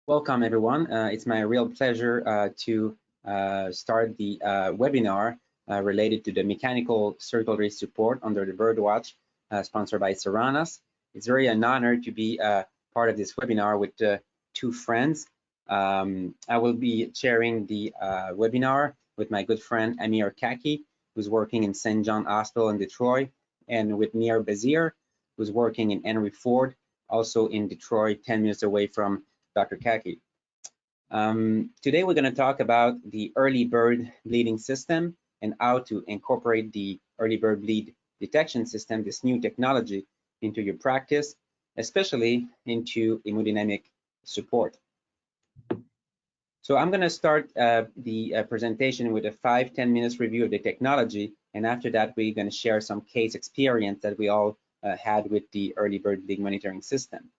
Welcome, everyone. It's my real pleasure to start the webinar related to the mechanical circulatory support under the Birdwatch, sponsored by Serranas. It's really an honor to be part of this webinar with two friends. I will be chairing the webinar with my good friend Amir Kaki, who's working in St. John Hospital in Detroit, and with Nir Bazir, who's working in Henry Ford, also in Detroit, 10 minutes away from Dr. Kaki. Today we're going to talk about the early bird bleeding system and how to incorporate the early bird bleed detection system, this new technology, into your practice, especially into hemodynamic support. So I'm going to start the presentation with a 5-10 minutes review of the technology, and after that we're going to share some case experience that we all had with the early bird bleed monitoring system.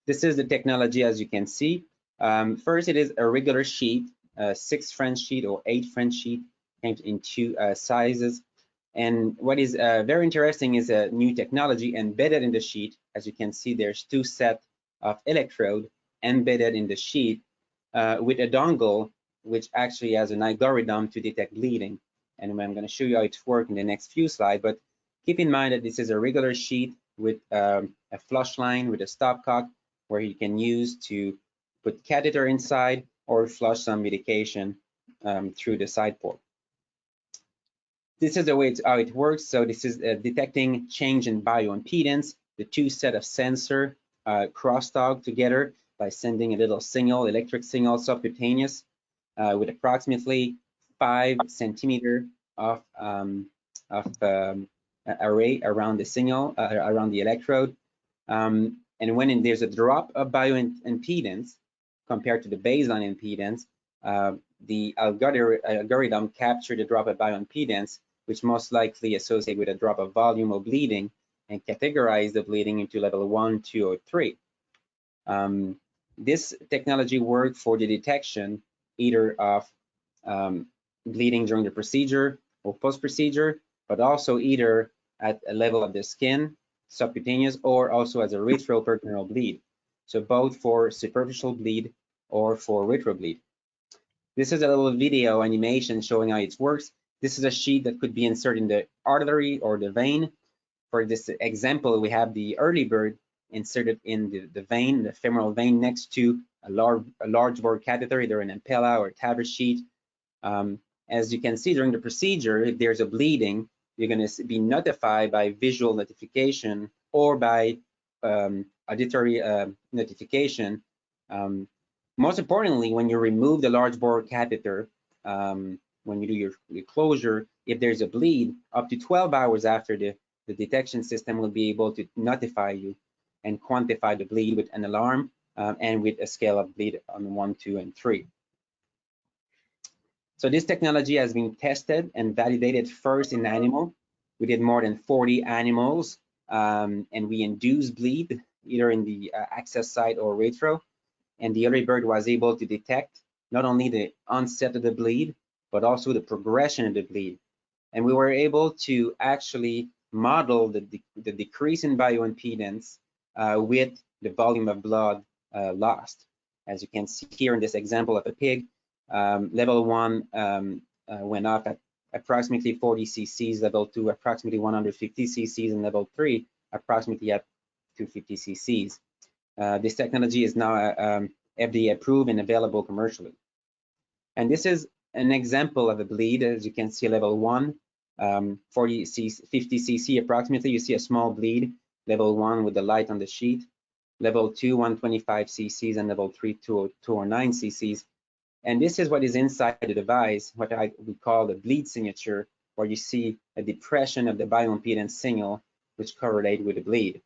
This is the technology, as you can see. First, it is a regular sheet, 6 French sheet or 8 French sheet, in 2 sizes. And what is very interesting is a new technology embedded in the sheet. As you can see, there's 2 sets of electrode embedded in the sheet with a dongle, which actually has an algorithm to detect bleeding. And I'm going to show you how it's working in the next few slides. But keep in mind that this is a regular sheet with a flush line with a stopcock, where you can use to put catheter inside or flush some medication through the side port. This is the way how it works. So this is detecting change in bioimpedance. The 2 set of sensor crosstalk together by sending a little signal, electric signal, subcutaneous, with approximately 5 centimeter of array around the signal, around the electrode. And when there's a drop of bioimpedance compared to the baseline impedance, the algorithm captures the drop of bioimpedance, which most likely associated with a drop of volume or bleeding, and categorize the bleeding into level 1, 2, or 3. This technology worked for the detection either of bleeding during the procedure or post-procedure, but also either at a level of the skin, subcutaneous, or also as a retroperitoneal bleed. So both for superficial bleed or for retrobleed. This is a little video animation showing how it works. This is a sheet that could be inserted in the artery or the vein. For this example, we have the early bird inserted in the vein, the femoral vein, next to a large bore catheter, either an Impella or a TAVR sheet. As you can see during the procedure, if there's a bleeding, you're going to be notified by visual notification or by auditory notification. Most importantly, when you remove the large bore catheter, when you do your closure, if there's a bleed, up to 12 hours after the detection system will be able to notify you and quantify the bleed with an alarm and with a scale of bleed on 1, 2, and 3. So this technology has been tested and validated first in animal. We did more than 40 animals, and we induced bleed either in the access site or retro. And the early bird was able to detect not only the onset of the bleed, but also the progression of the bleed. And we were able to actually model the decrease in bioimpedance with the volume of blood lost. As you can see here in this example of a pig, level 1 went up at approximately 40 cc's, level 2 approximately 150 cc's, and level 3 approximately at 250 cc's. This technology is now FDA approved and available commercially. And this is an example of a bleed. As you can see, level 1, 50 cc approximately. You see a small bleed, level 1 with the light on the sheet. Level 2, 125 cc's, and level 3, 209 cc's. And this is what is inside the device, what we call the bleed signature, where you see a depression of the bioimpedance signal, which correlate with the bleed.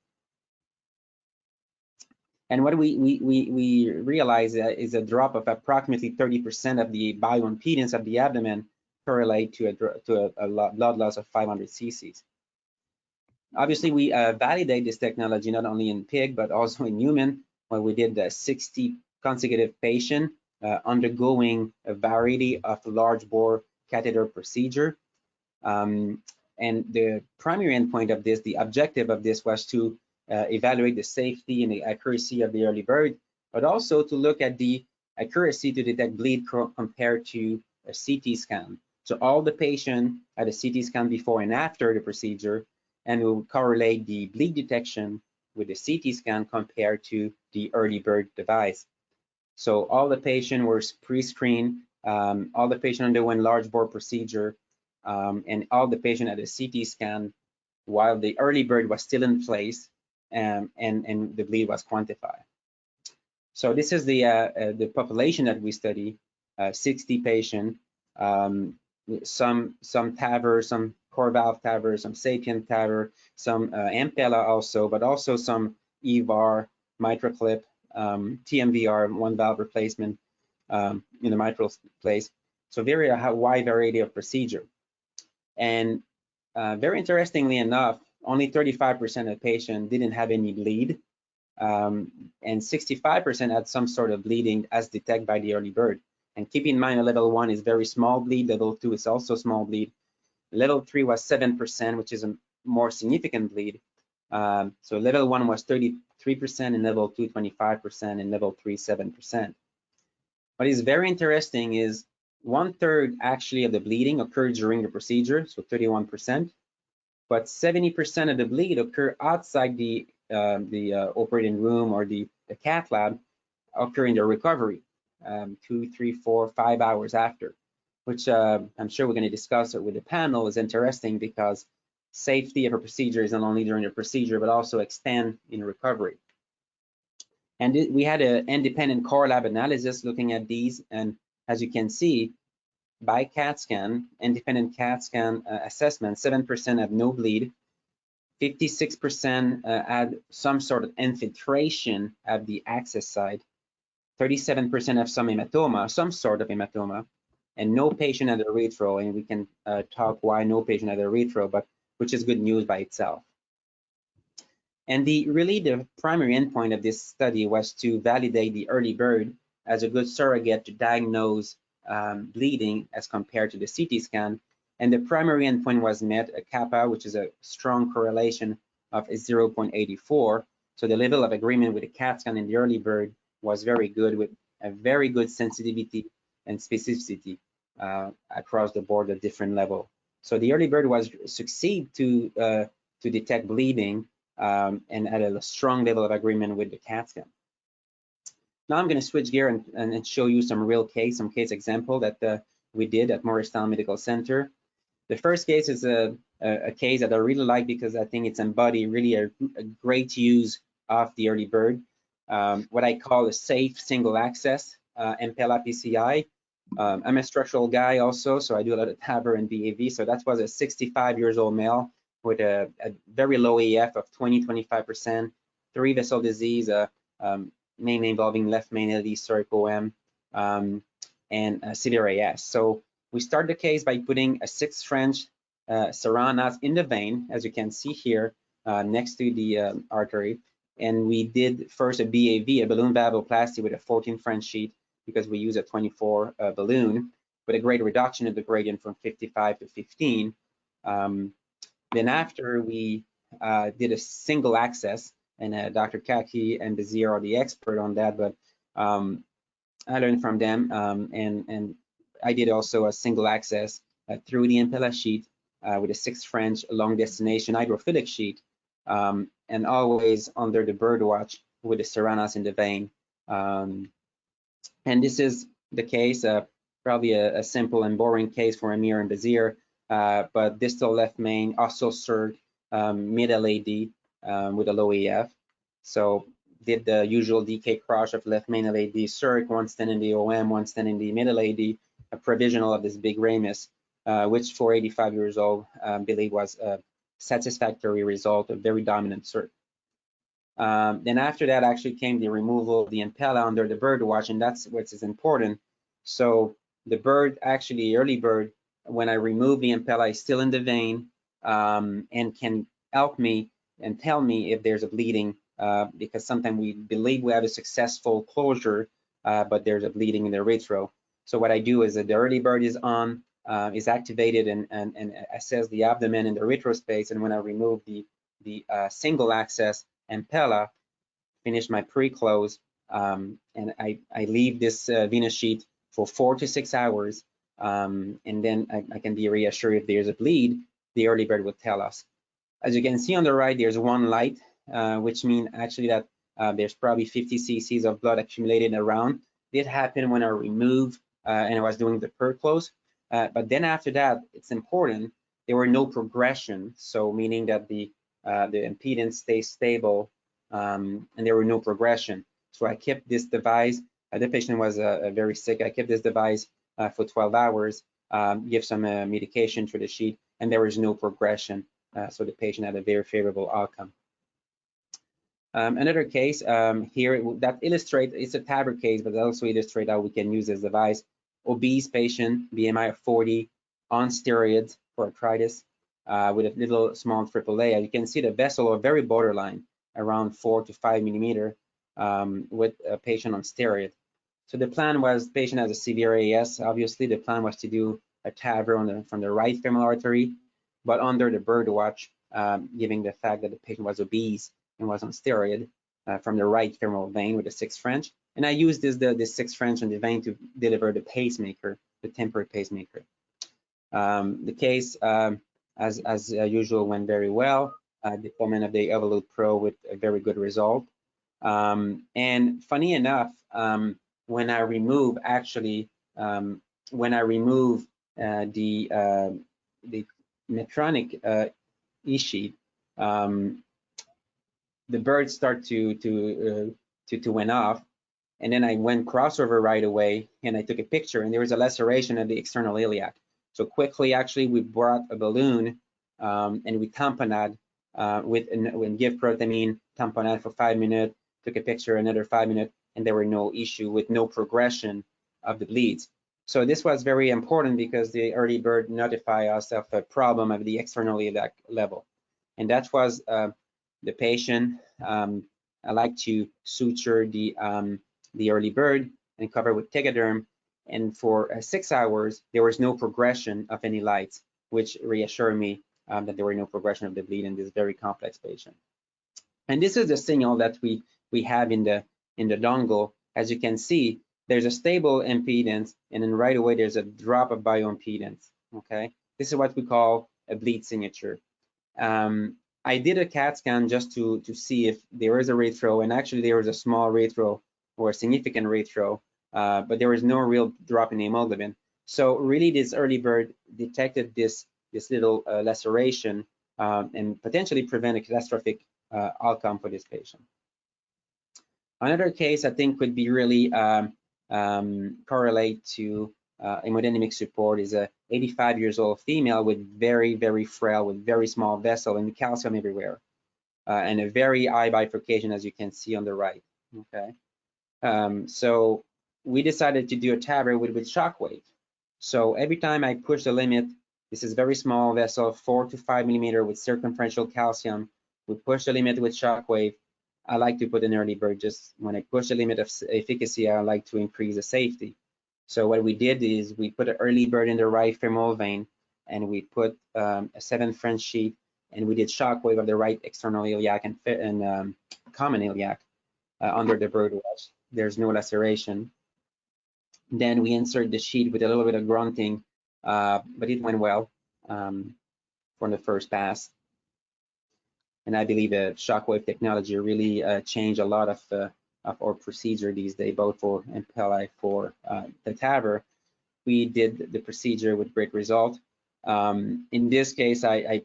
And what we realize is a drop of approximately 30% of the bioimpedance of the abdomen correlate to a blood loss of 500 cc's. Obviously, we validate this technology not only in pig, but also in human, where we did 60 consecutive patients undergoing a variety of large bore catheter procedure. And the primary endpoint of this, the objective of this, was to evaluate the safety and the accuracy of the early bird but also to look at the accuracy to detect bleed compared to a CT scan. So all the patient had a CT scan before and after the procedure, and we'll correlate the bleed detection with the CT scan compared to the early bird device. So all the patients were pre-screened, all the patients underwent large bore procedure, and all the patient had a CT scan while the early bird was still in place, and the bleed was quantified. So this is the population that we study, 60 patients, some TAVR, some core valve TAVR, some sapient TAVR, some Impella also, but also some EVAR, MitraClip, TMVR, one valve replacement in the mitral place. So very wide variety of procedure. And very interestingly enough, only 35% of patients didn't have any bleed, and 65% had some sort of bleeding as detected by the early bird. And keep in mind, a level 1 is very small bleed, level 2 is also small bleed. Level 3 was 7%, which is a more significant bleed. So level 1 was 33%, and level 2, 25%, and level 3, 7%. What is very interesting is 1/3 actually of the bleeding occurred during the procedure, so 31%, but 70% of the bleed occur outside the operating room or the cath lab, occur in the recovery, 2, 3, 4, 5 hours after, which I'm sure we're going to discuss it with the panel, is interesting because safety of a procedure is not only during the procedure, but also extend in recovery. And we had an independent core lab analysis looking at these, and as you can see, by CAT scan, independent CAT scan assessment, 7% had no bleed, 56% had some sort of infiltration at the access site, 37% have some hematoma, some sort of hematoma, and no patient had a retro, and we can talk why no patient had a retro, but which is good news by itself. And really the primary endpoint of this study was to validate the early bird as a good surrogate to diagnose bleeding as compared to the CT scan. And the primary endpoint was met, a kappa, which is a strong correlation of 0.84. So the level of agreement with the CAT scan in the early bird was very good, with a very good sensitivity and specificity across the board at different level. So the early bird was succeed to detect bleeding and had a strong level of agreement with the CAT scan. Now I'm going to switch gear and show you some case example that we did at Morristown Medical Center. The first case is a case that I really like because I think it's embodied really a great use of the early bird, what I call a safe single access Impella PCI. I'm a structural guy also, so I do a lot of TAVR and VAV. So that was a 65-year-old male with a very low AF of 20-25%, 3 vessel disease, mainly involving left main LV, COM, and severe AS. So we start the case by putting a 6 French Serranas in the vein, as you can see here, next to the artery. And we did first a BAV, a balloon valvoplasty, with a 14 French sheet, because we use a 24 balloon, with a great reduction of the gradient from 55 to 15. Then after we did a single access, and Dr. Kaki and Bazir are the expert on that, but I learned from them, and I did also a single access through the Impella sheet with a 6 French long destination hydrophilic sheet, and always under the bird watch with the Serranas in the vein. And this is the case, probably a simple and boring case for Amir and Bazir, but distal left main, also CERT, mid LAD with a low EF. So did the usual DK crush of left main LAD CERT, 1 stent in the OM, 1 stent in the mid LAD, a provisional of this big ramus, which for 85 years old, believe was a satisfactory result, a very dominant CERT. Then after that actually came the removal of the Impella under the bird watch, and that's what is important. So the bird, actually early bird, when I remove the Impella, is still in the vein, and can help me and tell me if there's a bleeding, because sometimes we believe we have a successful closure, but there's a bleeding in the retro. So what I do is that the early bird is on, is activated and assess the abdomen in the retro space, and when I remove the single access Impella, finish my pre-close, and I leave this venous sheet for 4 to 6 hours, and then I can be reassured if there's a bleed, the early bird will tell us. As you can see on the right, there's one light, which means actually that there's probably 50 cc's of blood accumulated around. It happened when I removed and I was doing the per close. But then after that, it's important, there were no progression. So meaning that the impedance stays stable and there were no progression. So I kept this device. The patient was very sick. I kept this device for 12 hours, give some medication through the sheet, and there was no progression. So the patient had a very favorable outcome. Another case here that illustrates, it's a TAVR case, but also illustrate how we can use this device. Obese patient, BMI of 40, on steroids for arthritis, with a little small AAA. You can see the vessel are very borderline, around 4 to 5 millimeter, with a patient on steroid. So the plan was, patient has a severe AS. Obviously, the plan was to do a TAVR from the right femoral artery, but under the bird watch, given the fact that the patient was obese and was on steroid, from the right femoral vein with a 6 French. And I used the 6 French on the vein to deliver the pacemaker, the temporary pacemaker. The case, as usual, went very well. Deployment of the Evolut Pro with a very good result. And funny enough, when I remove the Medtronic e-sheet, the birds start to went off, and then I went crossover right away, and I took a picture, and there was a laceration of the external iliac. So quickly, actually, we brought a balloon and we tamponade with give protamine, tamponade for 5 minutes, took a picture, another 5 minutes, and there were no issue with no progression of the bleeds. So this was very important because the early bird notified us of a problem of the external iliac level, and that was the patient. I like to suture the early bird and cover with tegaderm, and for 6 hours there was no progression of any lights, which reassured me that there were no progression of the bleed in this very complex patient. And this is the signal that we have in the dongle. As you can see, there's a stable impedance, and then right away there's a drop of bioimpedance. Okay, this is what we call a bleed signature. I did a CAT scan just to see if there is a retro, and actually there was a small retro or a significant retro, but there was no real drop in hemoglobin. So really, this early bird detected this little laceration and potentially prevent a catastrophic outcome for this patient. Another case I think could be really correlate to hemodynamic support is a 85 years old female with very, very frail, with very small vessel and calcium everywhere, and a very high bifurcation, as you can see on the right. Okay, so we decided to do a TAVR with shockwave. So every time I push the limit, this is very small vessel, 4 to 5 millimeter with circumferential calcium. We push the limit with shockwave. I like to put an early bird. Just when I push the limit of efficacy, I like to increase the safety. So what we did is we put an early bird in the right femoral vein, and we put a 7 French sheet, and we did shockwave of the right external iliac and common iliac under the bird watch. There's no laceration. Then we insert the sheet with a little bit of grunting, but it went well from the first pass. And I believe the shockwave technology really changed a lot of our procedure these days, both for MPLI for the TAVR. We did the procedure with great result. In this case, I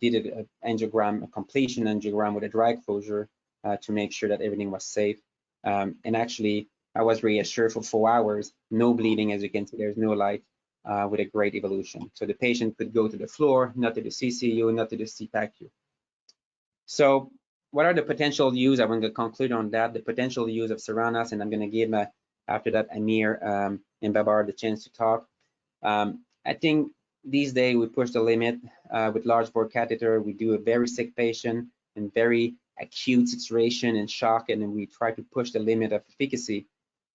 did an angiogram, a completion angiogram with a dry closure to make sure that everything was safe. And actually, I was reassured for 4 hours, no bleeding, as you can see, there's no light, with a great evolution. So the patient could go to the floor, not to the CCU, not to the CPACU. So what are the potential use? I'm going to conclude on that, the potential use of Theranos, and I'm going to give after that Amir and Babar the chance to talk. I think these days we push the limit with large bore catheter. We do a very sick patient and very acute situation and shock, and then we try to push the limit of efficacy.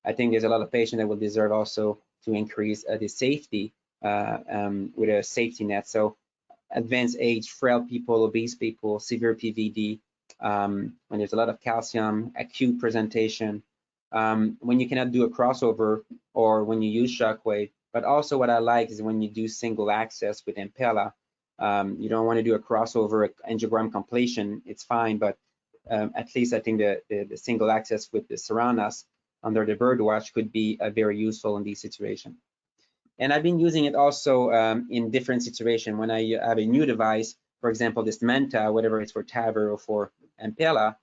I think there's a lot of patients that will deserve also to increase the safety with a safety net. So advanced age, frail people, obese people, severe PVD, when there's a lot of calcium, acute presentation, when you cannot do a crossover or when you use shockwave. But also what I like is when you do single access with Impella. You don't want to do a crossover angiogram completion, it's fine, but at least I think the single access with the Seranas under the birdwatch could be very useful in these situations. And I've been using it also in different situations. When I have a new device, for example, this Manta, whether it's for TAVR or for Impella,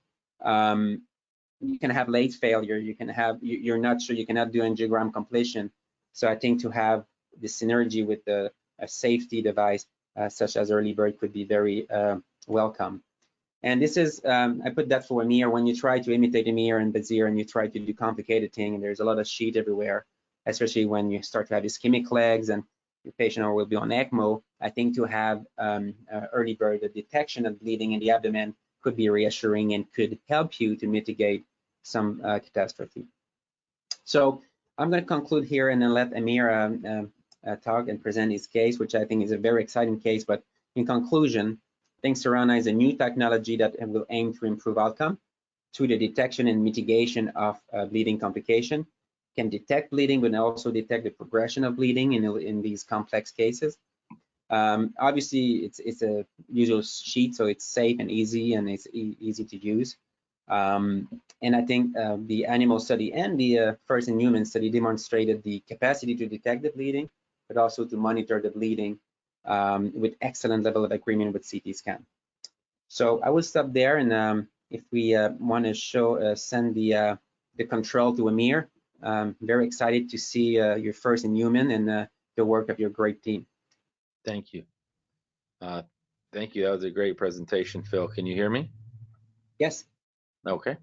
you can have late failure. You can have, you're not sure, you cannot do angiogram completion. So I think to have the synergy with a safety device such as Early Bird could be very welcome. And this is, I put that for Amir. When you try to imitate Amir and Bazir and you try to do complicated thing, and there's a lot of sheet everywhere, especially when you start to have ischemic legs and your patient will be on ECMO, I think to have Early Bird, the detection of bleeding in the abdomen could be reassuring and could help you to mitigate some catastrophe. So I'm going to conclude here and then let Amir talk and present his case, which I think is a very exciting case. But in conclusion, I think Serana is a new technology that will aim to improve outcome through the detection and mitigation of bleeding complication. Can detect bleeding, but also detect the progression of bleeding in these complex cases. Obviously, it's a usual sheet, so it's safe and easy, and it's easy to use. And I think the animal study and the first in human study demonstrated the capacity to detect the bleeding, but also to monitor the bleeding with excellent level of agreement with CT scan. So I will stop there, and if we want to show send the control to Amir, very excited to see your first in human and the work of your great team. Thank you. Thank you. That was a great presentation, Phil. Can you hear me? Yes. Okay.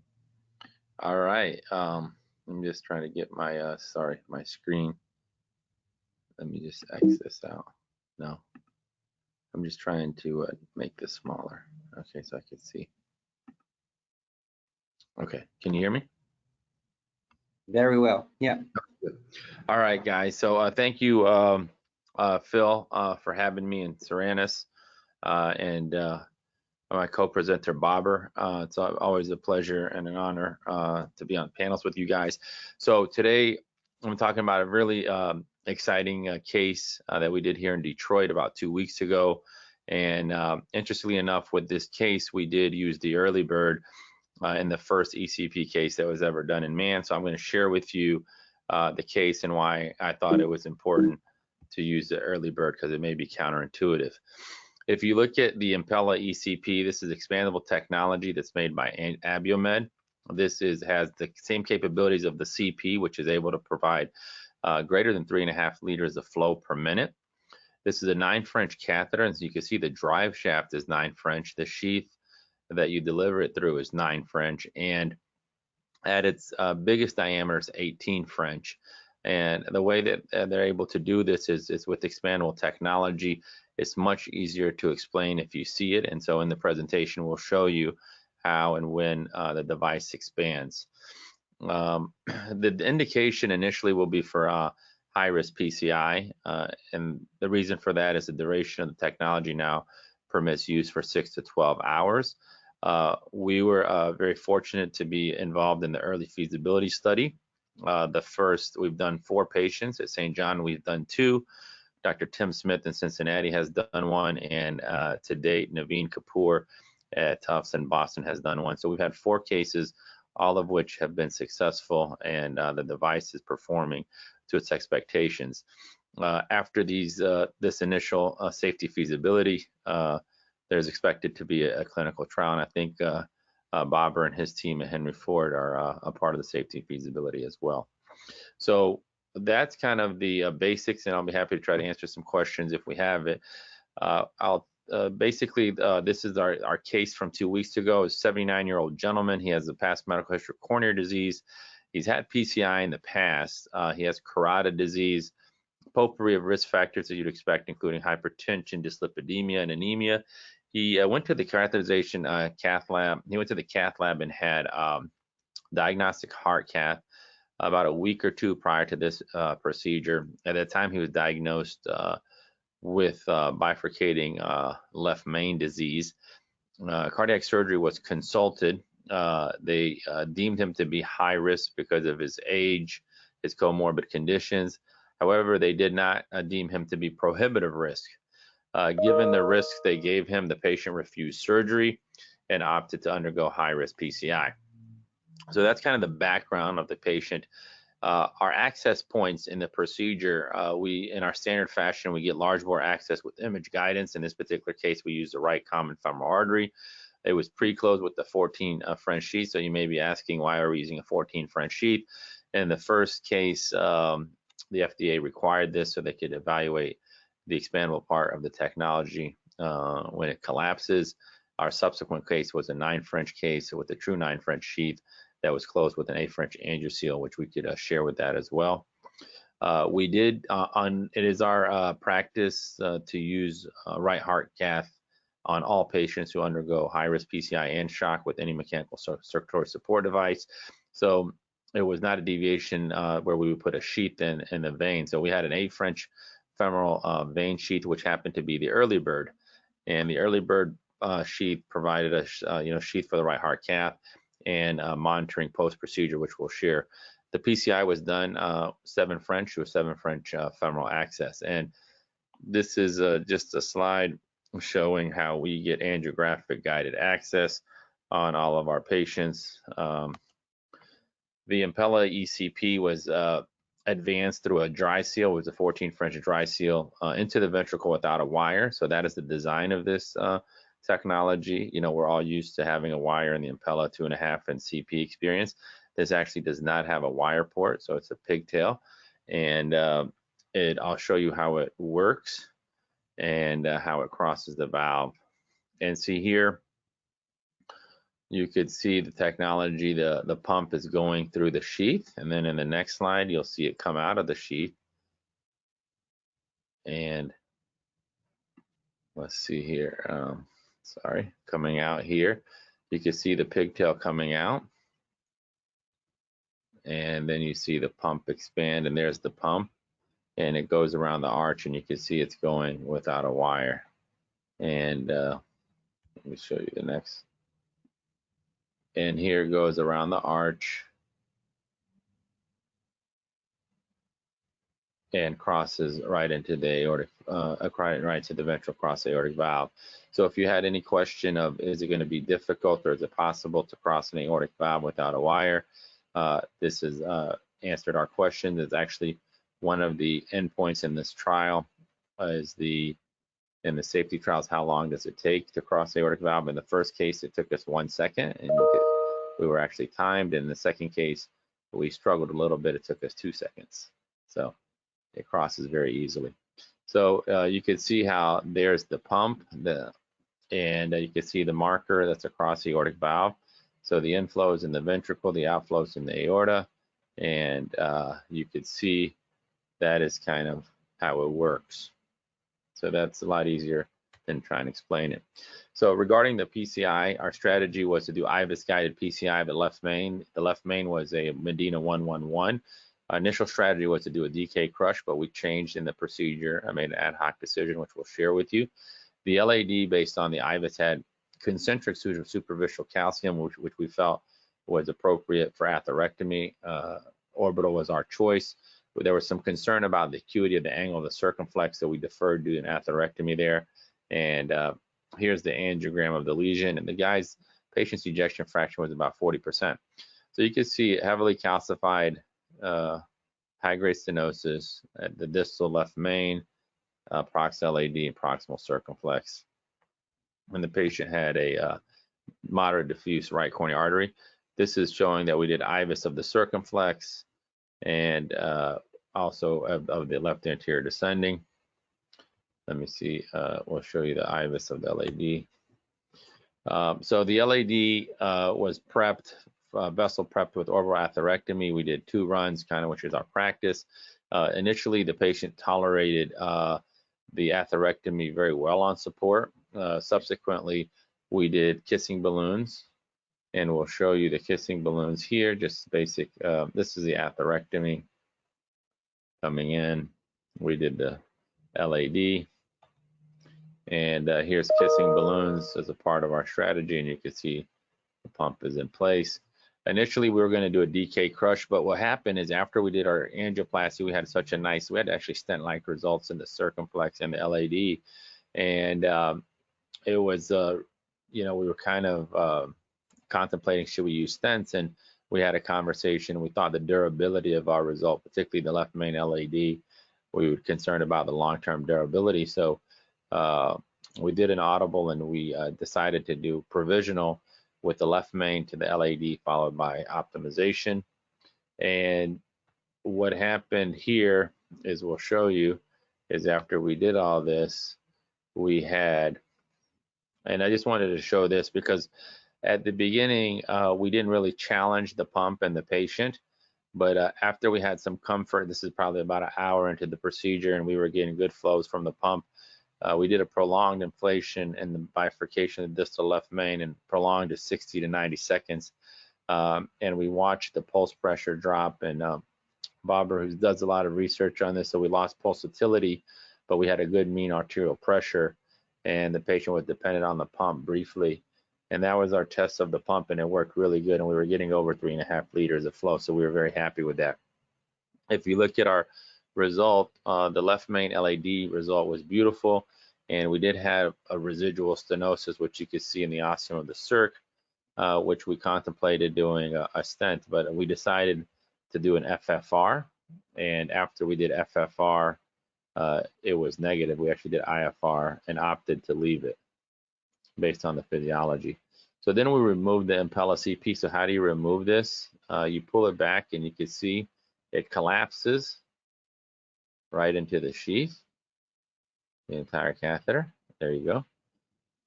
All right. I'm just trying to get my sorry, my screen. Let me just X this out. No. I'm just trying to make this smaller. Okay, so I can see. Okay, can you hear me? Very well. Yeah. Good. All right, guys. So thank you, Phil, for having me in Seranis, and my co-presenter Bobber. It's always a pleasure and an honor to be on panels with you guys. So today I'm talking about a really exciting case that we did here in Detroit about 2 weeks ago. And interestingly enough, with this case, we did use the Early Bird in the first ECP case that was ever done in man. So I'm going to share with you the case and why I thought it was important to use the Early Bird, because it may be counterintuitive. If you look at the Impella ECP, this is expandable technology that's made by Abiomed. This has the same capabilities of the CP, which is able to provide greater than 3.5 liters of flow per minute. This is a 9 French catheter, and so you can see the drive shaft is 9 French. The sheath that you deliver it through is 9 French, and at its biggest diameter is 18 French. And the way that they're able to do this is with expandable technology. It's much easier to explain if you see it, and so in the presentation we'll show you how and when the device expands. The indication initially will be for high-risk PCI, and the reason for that is the duration of the technology now permits use for 6 to 12 hours. We were very fortunate to be involved in the early feasibility study. The first, we've done 4 patients at St. John, we've done 2. Dr. Tim Smith in Cincinnati has done 1, and to date, Naveen Kapoor at Tufts in Boston has done 1. So we've had 4 cases, all of which have been successful, and the device is performing to its expectations. After this initial safety feasibility, there's expected to be a clinical trial, and I think Bobber and his team at Henry Ford are a part of the safety feasibility as well. So that's kind of the basics, and I'll be happy to try to answer some questions if we have it. Basically, this is our case from 2 weeks ago. A 79-year-old gentleman. He has a past medical history of coronary disease. He's had PCI in the past. He has carotid disease, potpourri of risk factors that you'd expect, including hypertension, dyslipidemia, and anemia. He went to the catheterization cath lab. He went to the cath lab and had diagnostic heart cath about a week or 2 prior to this procedure. At that time, he was diagnosed with bifurcating left main disease. Cardiac surgery was consulted, They deemed him to be high risk because of his age, his comorbid conditions. However, they did not deem him to be prohibitive risk. Given the risks they gave him, the patient refused surgery and opted to undergo high-risk PCI. So that's kind of the background of the patient. Our access points in the procedure, in our standard fashion, we get large bore access with image guidance. In this particular case, we use the right common femoral artery. It was pre-closed with the 14 French sheath. So you may be asking, why are we using a 14 French sheath? In the first case, the FDA required this so they could evaluate the expandable part of the technology when it collapses. Our subsequent case was a 9 French case with a true 9 French sheath that was closed with an 8 French angioseal, which we could share with that as well. We did it is our practice to use right heart cath on all patients who undergo high-risk PCI and shock with any mechanical circulatory support device. So it was not a deviation where we would put a sheath in the vein. So we had an 8 French femoral vein sheath, which happened to be the early bird, and the early bird sheath provided a sheath for the right heart cath and monitoring post-procedure, which we'll share. The PCI was done 7 French with 7 French femoral access, and this is just a slide showing how we get angiographic guided access on all of our patients. The Impella ECP was advanced through a dry seal. It was a 14 French dry seal into the ventricle without a wire. So that is the design of this technology. You know, we're all used to having a wire in the Impella 2.5 and CP experience. This actually does not have a wire port, so it's a pigtail. And I'll show you how it works and how it crosses the valve. And see here, you could see the technology, the pump is going through the sheath, and then in the next slide, you'll see it come out of the sheath. And let's see here, sorry, coming out here. You can see the pigtail coming out. And then you see the pump expand, and there's the pump. And it goes around the arch, and you can see it's going without a wire. And let me show you the next. And here it goes around the arch and crosses right into the aortic, right to the ventral cross aortic valve. So if you had any question of, is it going to be difficult or is it possible to cross an aortic valve without a wire? This has answered our question. It's actually one of the endpoints in this trial in the safety trials, how long does it take to cross the aortic valve? In the first case, it took us 1 second, and we were actually timed. In the second case, we struggled a little bit. It took us 2 seconds. So it crosses very easily. So you can see how there's the pump, and you can see the marker that's across the aortic valve. So the inflow is in the ventricle, the outflow is in the aorta, and you could see that is kind of how it works. So that's a lot easier than trying to explain it. So regarding the PCI, our strategy was to do IVUS guided PCI, the left main. The left main was a Medina 111. Our initial strategy was to do a DK crush, but we changed in the procedure. I made an ad hoc decision, which we'll share with you. The LAD based on the IVUS had concentric superficial calcium, which we felt was appropriate for atherectomy. Orbital was our choice. There was some concern about the acuity of the angle of the circumflex, so we deferred doing atherectomy there. And here's the angiogram of the lesion, and the patient's ejection fraction was about 40%. So you can see heavily calcified high-grade stenosis at the distal left main, prox LAD, and proximal circumflex. And the patient had a moderate diffuse right coronary artery. This is showing that we did IVUS of the circumflex and also of the left anterior descending. Let me see, we'll show you the IVUS of the LAD. So the LAD was prepped, vessel prepped with orbital atherectomy. We did 2 runs, kind of which is our practice. Initially, the patient tolerated the atherectomy very well on support. Subsequently, we did kissing balloons, and we'll show you the kissing balloons here, just basic. This is the atherectomy coming in. We did the LAD, and here's kissing balloons as a part of our strategy, and you can see the pump is in place. Initially, we were going to do a DK crush, but what happened is after we did our angioplasty, we had we had actually stent-like results in the circumflex and the LAD, and it was, we were kind of contemplating should we use stents, and we had a conversation. We thought the durability of our result, particularly the left main LAD, we were concerned about the long-term durability. So we did an audible, and we decided to do provisional with the left main to the LAD followed by optimization. And what happened here is we'll show you is after we did all this, we had, and I just wanted to show this because at the beginning, we didn't really challenge the pump and the patient, but after we had some comfort, this is probably about an hour into the procedure, and we were getting good flows from the pump. We did a prolonged inflation and the bifurcation of the distal left main and prolonged to 60 to 90 seconds. And we watched the pulse pressure drop. And Barbara, who does a lot of research on this, so we lost pulsatility, but we had a good mean arterial pressure, and the patient was dependent on the pump briefly. And that was our test of the pump, and it worked really good. And we were getting over 3.5 liters of flow, so we were very happy with that. If you look at our result, the left main LAD result was beautiful, and we did have a residual stenosis, which you could see in the ostium of the circ, which we contemplated doing a stent, but we decided to do an FFR, and after we did FFR, it was negative. We actually did IFR and opted to leave it based on the physiology. So then we removed the Impella CP. So how do you remove this? You pull it back, and you can see it collapses right into the sheath, the entire catheter. There you go.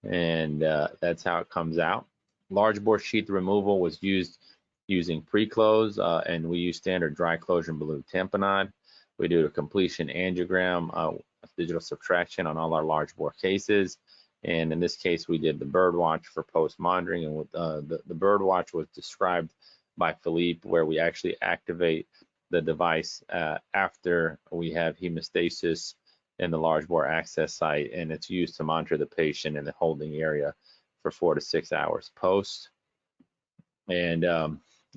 And that's how it comes out. Large bore sheath removal was used using pre-close, and we use standard dry closure balloon tamponade. We do a completion angiogram, digital subtraction on all our large bore cases. And in this case, we did the bird watch for post monitoring, and with, the bird watch was described by Philippe, where we actually activate the device after we have hemostasis in the large bore access site, and it's used to monitor the patient in the holding area for 4 to 6 hours post. And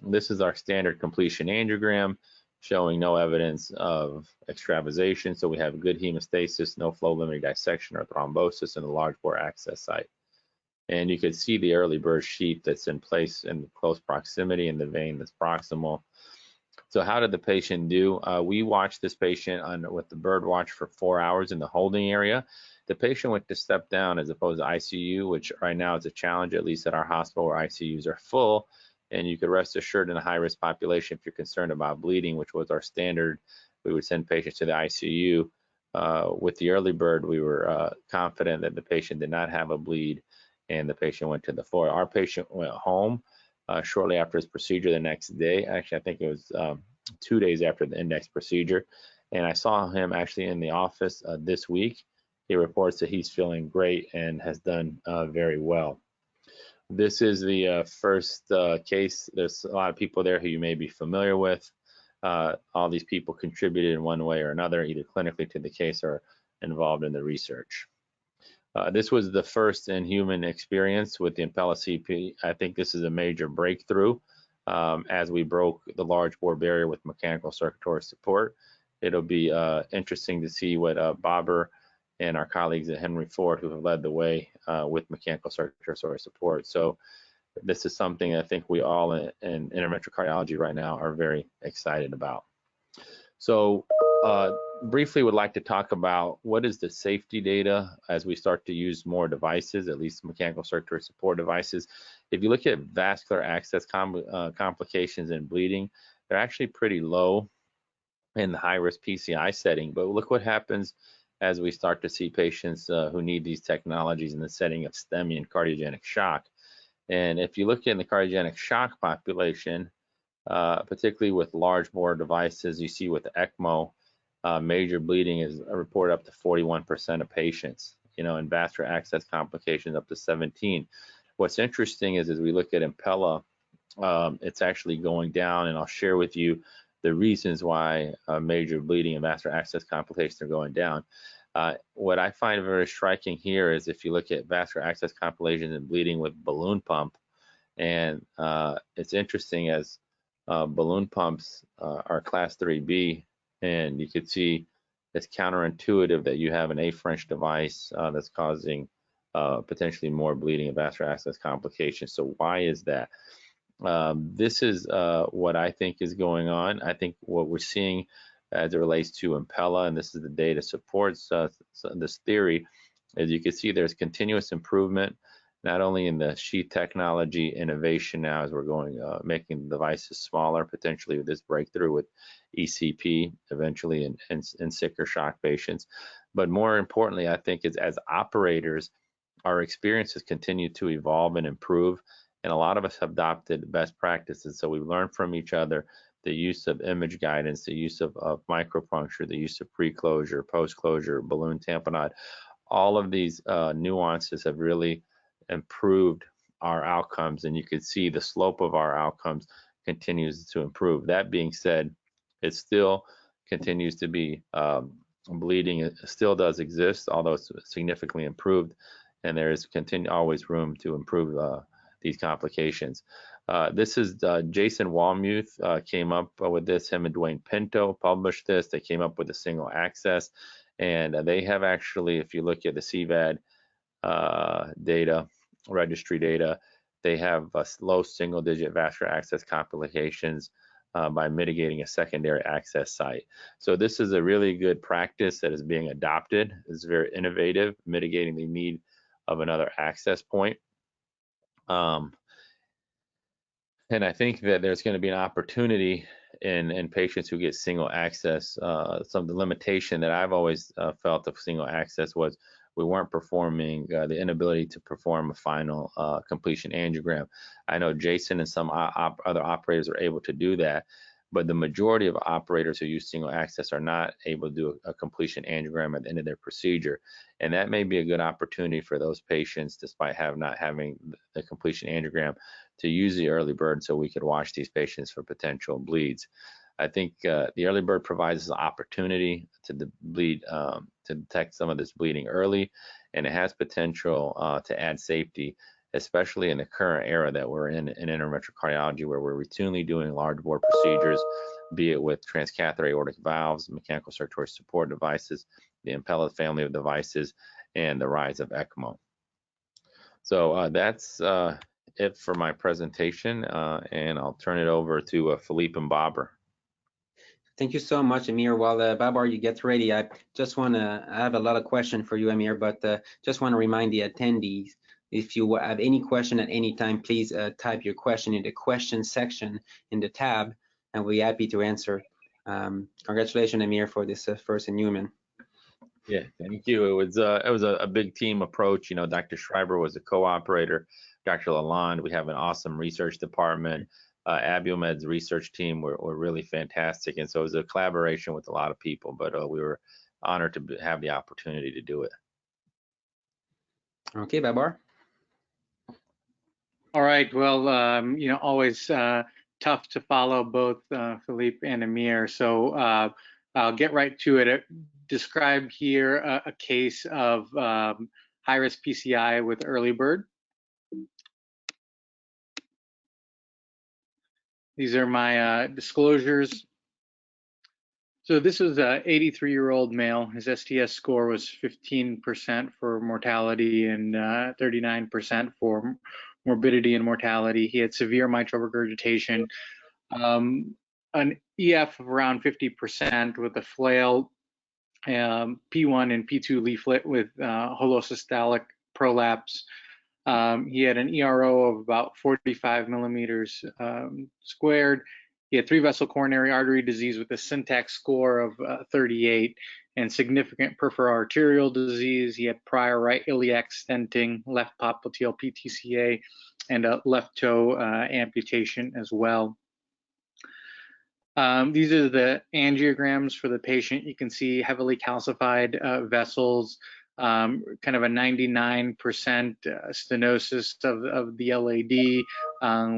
this is our standard completion angiogram showing no evidence of extravasation. So we have good hemostasis, no flow limiting dissection or thrombosis in the large bore access site. And you can see the early bird sheath that's in place in close proximity in the vein that's proximal. So how did the patient do? We watched this patient with the bird watch for 4 hours in the holding area. The patient went to step down as opposed to ICU, which right now is a challenge, at least at our hospital where ICUs are full. And you could rest assured in a high-risk population, if you're concerned about bleeding, which was our standard, we would send patients to the ICU. With the early bird, we were confident that the patient did not have a bleed, and the patient went to the floor. Our patient went home shortly after his procedure the next day. Actually, I think it was 2 days after the index procedure. And I saw him actually in the office this week. He reports that he's feeling great and has done very well. This is the first case. There's a lot of people there who you may be familiar with. All these people contributed in one way or another, either clinically to the case or involved in the research. This was the first in human experience with the Impella CP. I think this is a major breakthrough as we broke the large bore barrier with mechanical circulatory support. It'll be interesting to see what Bobber and our colleagues at Henry Ford, who have led the way with mechanical circulatory support. So this is something I think we all in interventional cardiology right now are very excited about. So briefly would like to talk about what is the safety data as we start to use more devices, at least mechanical circulatory support devices. If you look at vascular access complications and bleeding, they're actually pretty low in the high-risk PCI setting. But look what happens as we start to see patients who need these technologies in the setting of STEMI and cardiogenic shock. And if you look in the cardiogenic shock population, particularly with large bore devices, you see with the ECMO, major bleeding is reported up to 41% of patients, and vascular access complications up to 17. What's interesting is as we look at Impella, it's actually going down, and I'll share with you the reasons why major bleeding and vascular access complications are going down. What I find very striking here is if you look at vascular access complications and bleeding with balloon pump, And it's interesting as balloon pumps are class 3B, and you could see it's counterintuitive that you have an A-French device that's causing potentially more bleeding and vascular access complications. So why is that? This is what I think is going on. I think what we're seeing as it relates to Impella, and this is the data supports this theory, as you can see, there's continuous improvement, not only in the sheath technology innovation now as we're going, making the devices smaller, potentially with this breakthrough with ECP, eventually in sicker shock patients. But more importantly, I think is as operators, our experiences continue to evolve and improve, and a lot of us have adopted best practices. So we've learned from each other the use of image guidance, the use of micropuncture, the use of pre-closure, post-closure, balloon tamponade. All of these nuances have really improved our outcomes, and you can see the slope of our outcomes continues to improve. That being said, it still continues to be bleeding. It still does exist, although it's significantly improved, and there is always room to improve these complications. This is Jason Walmuth came up with this. Him and Dwayne Pinto published this. They came up with a single access, and they have actually, if you look at the CVAD data, registry data, they have low single-digit vascular access complications by mitigating a secondary access site. So this is a really good practice that is being adopted. It's very innovative, mitigating the need of another access point. And I think that there's going to be an opportunity in patients who get single access. Some of the limitation that I've always felt of single access was we weren't performing the inability to perform a final completion angiogram. I know Jason and some other operators are able to do that, but the majority of operators who use single access are not able to do a completion angiogram at the end of their procedure. And that may be a good opportunity for those patients, despite not having the completion angiogram, to use the early bird so we could watch these patients for potential bleeds. I think the early bird provides us an opportunity to to detect some of this bleeding early, and it has potential to add safety, especially in the current era that we're in interventional cardiology, where we're routinely doing large bore procedures, be it with transcatheter aortic valves, mechanical circulatory support devices, the Impella family of devices, and the rise of ECMO. So that's it for my presentation, and I'll turn it over to Philippe and Babar. Thank you so much, Amir. While Babar, you get ready, I have a lot of questions for you, Amir, but just want to remind the attendees, if you have any question at any time, please type your question in the question section in the tab, and we'll be happy to answer. Congratulations, Amir, for this first in human. Yeah, thank you. It was a big team approach. You know, Dr. Schreiber was a co-operator. Dr. Lalonde, we have an awesome research department. Abiomed's research team were really fantastic, and so it was a collaboration with a lot of people, but we were honored to have the opportunity to do it. Okay, Babar. All right, well, you know, always tough to follow both Philippe and Amir, so I'll get right to it. Describe here a case of high-risk PCI with early bird. These are my disclosures. So this is an 83-year-old male. His STS score was 15% for mortality and 39% for morbidity and mortality. He had severe mitral regurgitation, an EF of around 50% with a flail, P1 and P2 leaflet with holosystolic prolapse. He had an ERO of about 45 millimeters squared. He had 3-vessel coronary artery disease with a syntax score of 38 and significant peripheral arterial disease. He had prior right iliac stenting, left popliteal PTCA, and a left toe amputation as well. These are the angiograms for the patient. You can see heavily calcified vessels, kind of a 99% stenosis of the LAD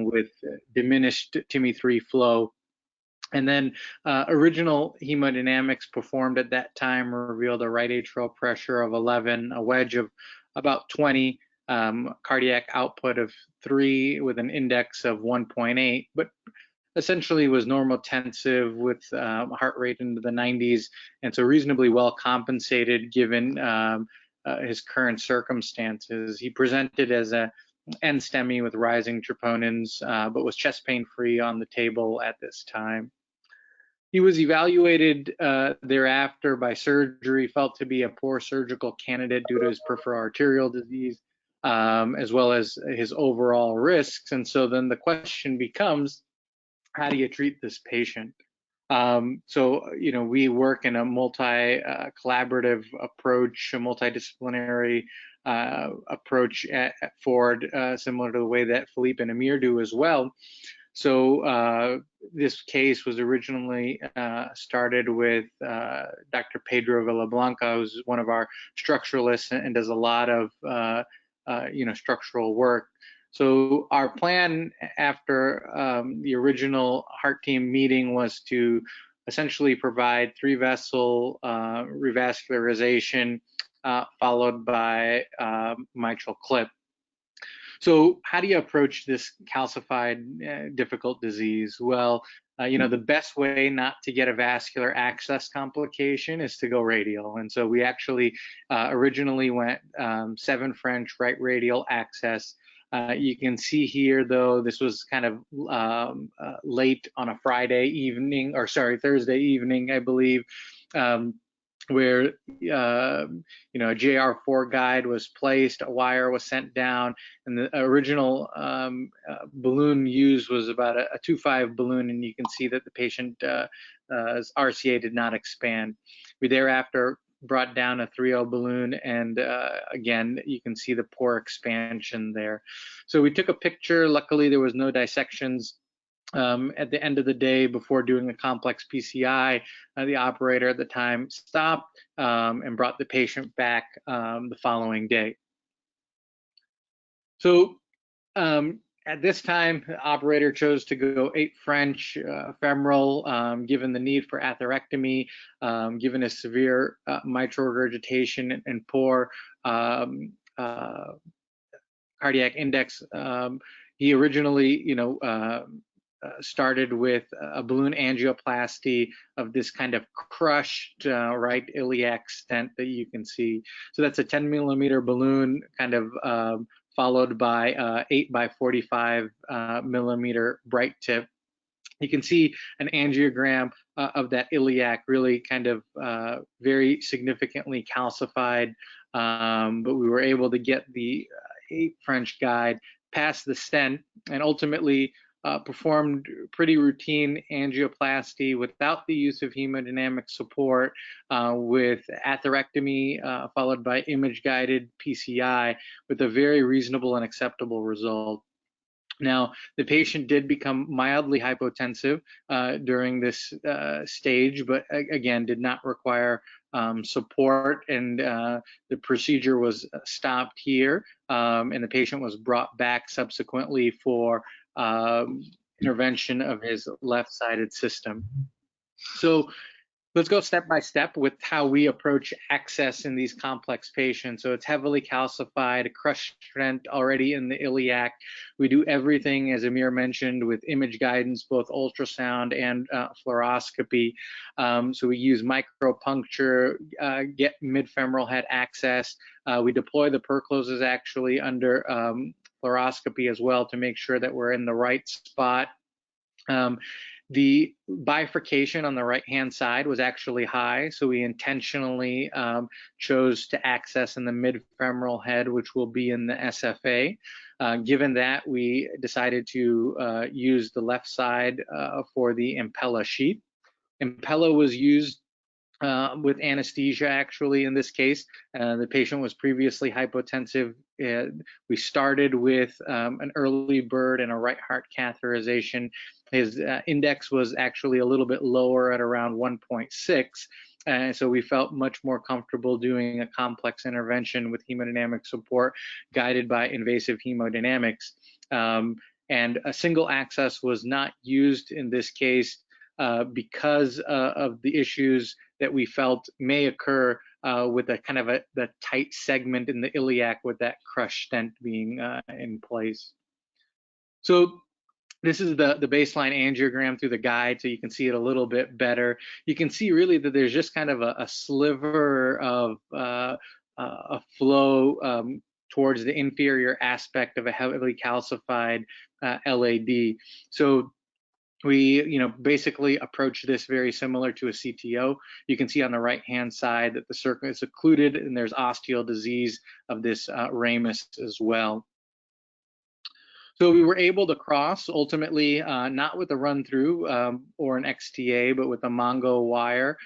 with diminished TIMI3 flow. And then original hemodynamics performed at that time revealed a right atrial pressure of 11, a wedge of about 20, cardiac output of 3 with an index of 1.8, but essentially was normotensive with heart rate into the 90s, and so reasonably well compensated given his current circumstances. He presented as a NSTEMI with rising troponins, but was chest pain free on the table at this time. He was evaluated thereafter by surgery, felt to be a poor surgical candidate due to his peripheral arterial disease, as well as his overall risks. And so then the question becomes, how do you treat this patient? So, we work in a multi-collaborative approach, a multidisciplinary approach at Ford, similar to the way that Philippe and Amir do as well. So this case was originally started with Dr. Pedro Villablanca, who's one of our structuralists and does a lot of structural work. So our plan after the original heart team meeting was to essentially provide 3-vessel revascularization followed by mitral clip. So how do you approach this calcified, difficult disease? Well, the best way not to get a vascular access complication is to go radial. And so we actually originally went 7 French right radial access. You can see here, though, this was kind of late on a Thursday evening, I believe, where a JR4 guide was placed, a wire was sent down, and the original balloon used was about a 2.5 balloon, and you can see that the patient's RCA did not expand. We thereafter brought down a 3.0 balloon, and again, you can see the poor expansion there. So we took a picture. Luckily, there was no dissections. At the end of the day, before doing a complex PCI, the operator at the time stopped and brought the patient back the following day. So at this time, the operator chose to go 8 French femoral, given the need for atherectomy, given his severe mitral regurgitation and poor cardiac index. He originally, started with a balloon angioplasty of this kind of crushed right iliac stent that you can see. So that's a 10-millimeter balloon, kind of followed by 8 by 45 millimeter bright tip. You can see an angiogram of that iliac, really kind of very significantly calcified, but we were able to get the 8 French guide past the stent and ultimately performed pretty routine angioplasty without the use of hemodynamic support, with atherectomy followed by image-guided PCI, with a very reasonable and acceptable result. Now, the patient did become mildly hypotensive during this stage, but again, did not require support, and the procedure was stopped here, and the patient was brought back subsequently for intervention of his left-sided system. So let's go step by step with how we approach access in these complex patients. So it's heavily calcified, a crushed stent already in the iliac. We do everything, as Amir mentioned, with image guidance, both ultrasound and fluoroscopy. So we use micropuncture, get mid-femoral head access. We deploy the percloses actually under fluoroscopy as well to make sure that we're in the right spot. The bifurcation on the right-hand side was actually high, so we intentionally chose to access in the mid-femoral head, which will be in the SFA. Given that, we decided to use the left side for the Impella sheath. Impella was used with anesthesia, actually, in this case. The patient was previously hypotensive. We started with an early bird and a right heart catheterization. His index was actually a little bit lower at around 1.6. So we felt much more comfortable doing a complex intervention with hemodynamic support guided by invasive hemodynamics. And a single access was not used in this case because of the issues that we felt may occur with a kind of the tight segment in the iliac with that crushed stent being in place. So this is the baseline angiogram through the guide, so you can see it a little bit better. You can see really that there's just kind of a sliver of a flow towards the inferior aspect of a heavily calcified LAD. So we, basically approach this very similar to a CTO. You can see on the right-hand side that the circle is occluded and there's osteal disease of this ramus as well. So we were able to cross ultimately, not with a run through or an XTA, but with a Mongo wire.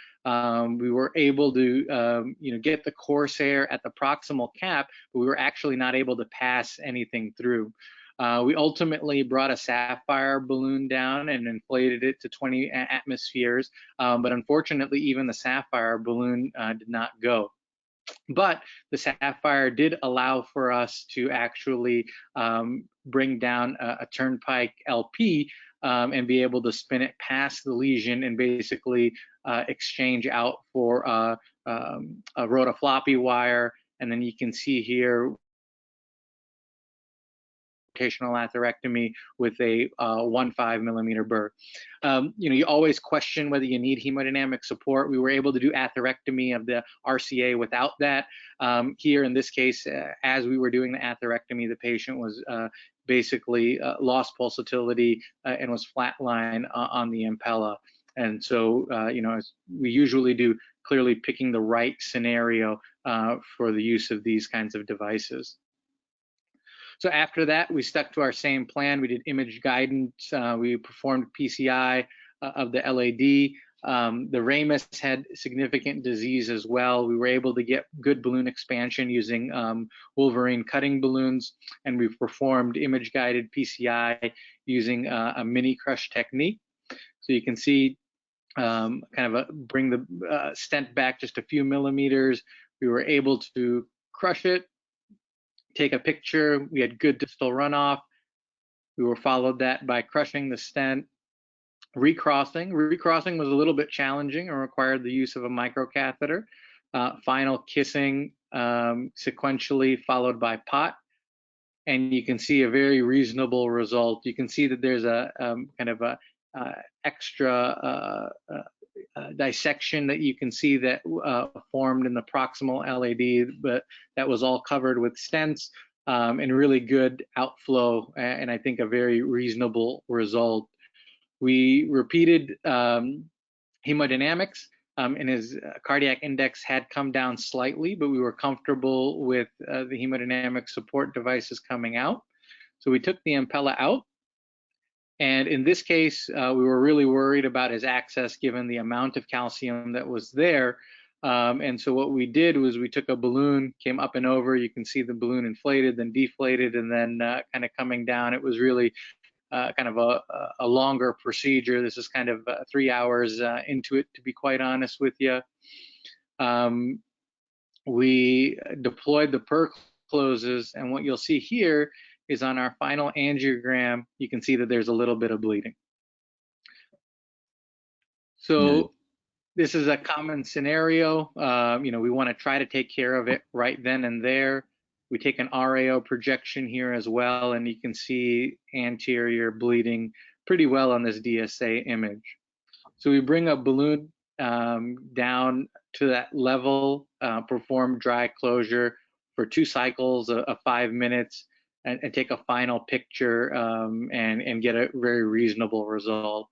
We were able to, get the Corsair at the proximal cap, but we were actually not able to pass anything through. We ultimately brought a sapphire balloon down and inflated it to 20 atmospheres, but unfortunately, even the sapphire balloon did not go. But the sapphire did allow for us to actually bring down a turnpike LP and be able to spin it past the lesion and basically exchange out for a rotofloppy wire. And then you can see here rotational atherectomy with a 1.5 millimeter burr. You always question whether you need hemodynamic support. We were able to do atherectomy of the RCA without that. Here in this case, as we were doing the atherectomy, the patient was basically lost pulsatility and was flatline on the impella. And so, as we usually do, clearly picking the right scenario for the use of these kinds of devices. So after that, we stuck to our same plan. We did image guidance. We performed PCI of the LAD. The ramus had significant disease as well. We were able to get good balloon expansion using Wolverine cutting balloons, and we performed image guided PCI using a mini crush technique. So you can see bring the stent back just a few millimeters. We were able to crush it, take a picture. We had good distal runoff. We were followed that by crushing the stent, recrossing. Recrossing was a little bit challenging and required the use of a microcatheter. Final kissing sequentially followed by pot. And you can see a very reasonable result. You can see that there's a kind of a extra dissection that you can see that formed in the proximal LAD, but that was all covered with stents and really good outflow, and I think a very reasonable result. We repeated hemodynamics, and his cardiac index had come down slightly, but we were comfortable with the hemodynamic support devices coming out. So we took the impella out. And in this case, we were really worried about his access given the amount of calcium that was there. And so what we did was we took a balloon, came up and over. You can see the balloon inflated, then deflated, and then kind of coming down. It was really kind of a longer procedure. This is kind of 3 hours into it, to be quite honest with you. We deployed the PER closes, and what you'll see here is on our final angiogram, you can see that there's a little bit of bleeding. So this is a common scenario. We want to try to take care of it right then and there. We take an RAO projection here as well, and you can see anterior bleeding pretty well on this DSA image. So we bring a balloon down to that level, perform dry closure for 2 cycles of 5 minutes, and take a final picture and get a very reasonable result.